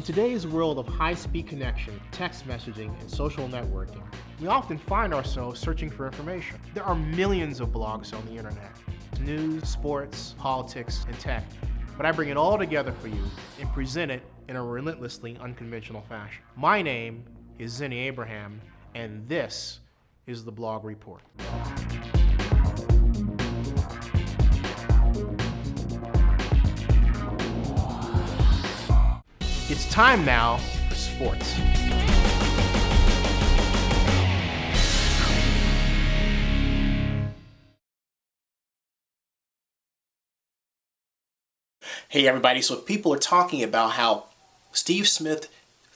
today's world of high-speed connection, text messaging, and social networking, we often find ourselves searching for information. There are millions of blogs on the internet. News, sports, politics, and tech. But I bring it all together for you and present it in a relentlessly unconventional fashion. My name is Zenny Abraham, and this is the Blog Report. It's time now for sports. Hey everybody, so people are talking about how Steve Smith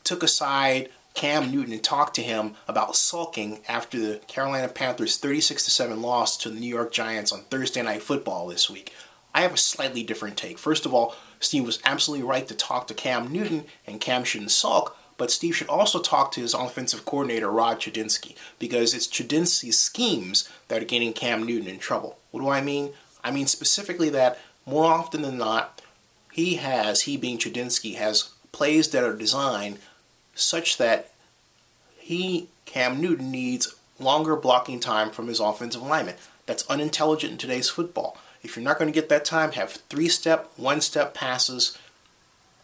took aside Cam Newton and talked to him about sulking after the Carolina Panthers 36-7 loss to the New York Giants on Thursday Night Football this week. I have a slightly different take. First of all, Steve was absolutely right to talk to Cam Newton, and Cam shouldn't sulk, but Steve should also talk to his offensive coordinator, Rod Chudzinsky, because it's Chudzinsky's schemes that are getting Cam Newton in trouble. What do I mean? I mean specifically that more often than not, he being Chudzinsky, has plays that are designed such that Cam Newton, needs longer blocking time from his offensive lineman. That's unintelligent in today's football. If you're not going to get that time, have 3-step, 1-step passes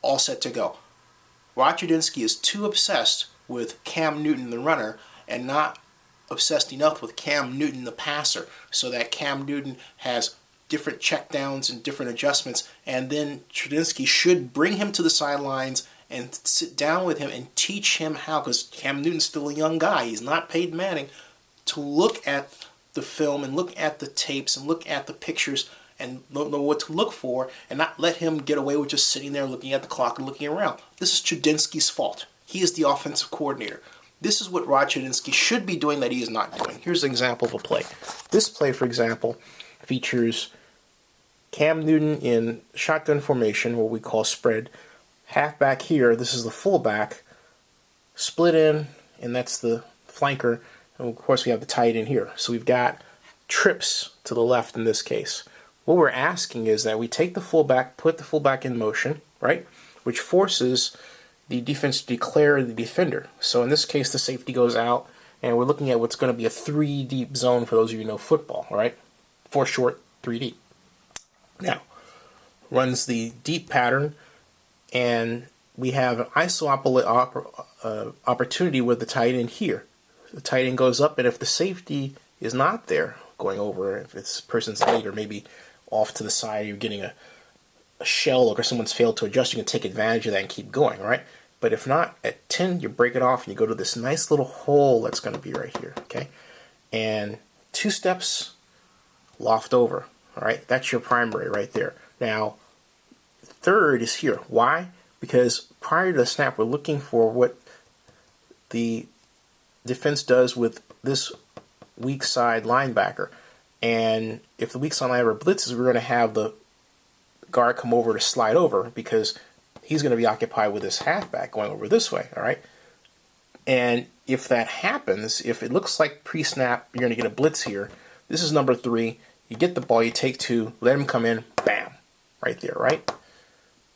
all set to go. Rod Chudzinsky is too obsessed with Cam Newton, the runner, and not obsessed enough with Cam Newton, the passer, so that Cam Newton has different checkdowns and different adjustments, and then Chudzinsky should bring him to the sidelines and sit down with him and teach him how, because Cam Newton's still a young guy, he's not Peyton Manning, to look at the film and look at the tapes and look at the pictures and know what to look for, and not let him get away with just sitting there looking at the clock and looking around. This is Chudzinsky's fault. He is the offensive coordinator. This is what Rod Chudzinsky should be doing that he is not doing. Here's an example of a play. This play, for example, features Cam Newton in shotgun formation, what we call spread. Halfback here, this is the fullback, split in, and that's the flanker. And of course, we have the tight end here. So we've got trips to the left in this case. What we're asking is that we take the fullback, put the fullback in motion, right? Which forces the defense to declare the defender. So in this case, the safety goes out, and we're looking at what's going to be a 3-deep zone for those of you who know football, all right? 4 short, 3 deep. Now, runs the deep pattern, and we have an ISO opportunity with the tight end here. The tight end goes up, and if the safety is not there going over, if this person's late or maybe off to the side, you're getting a shell or someone's failed to adjust, you can take advantage of that and keep going, right? But if not, at 10, you break it off and you go to this nice little hole that's going to be right here, okay? And 2 steps, loft over, all right? That's your primary right there. Now, third is here. Why? Because prior to the snap, we're looking for what the defense does with this weak side linebacker. And if the weak side linebacker blitzes, we're going to have the guard come over to slide over because he's going to be occupied with his halfback going over this way, all right? And if that happens, if it looks like pre-snap, you're going to get a blitz here. This is number 3. You get the ball, you take 2, let him come in, bam, right there, right?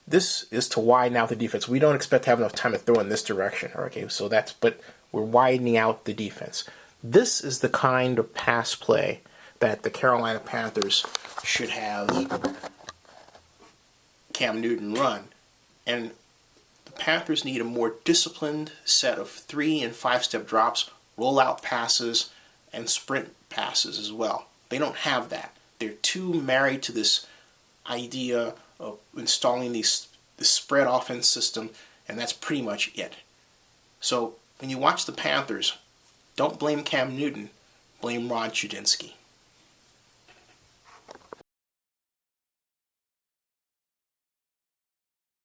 This is to widen out the defense. We don't expect to have enough time to throw in this direction, okay? So but we're widening out the defense. This is the kind of pass play that the Carolina Panthers should have Cam Newton run. And the Panthers need a more disciplined set of 3- and 5-step drops, rollout passes, and sprint passes as well. They don't have that. They're too married to this idea of installing this spread offense system, and that's pretty much it. So when you watch the Panthers, don't blame Cam Newton, blame Rod Chudzinsky.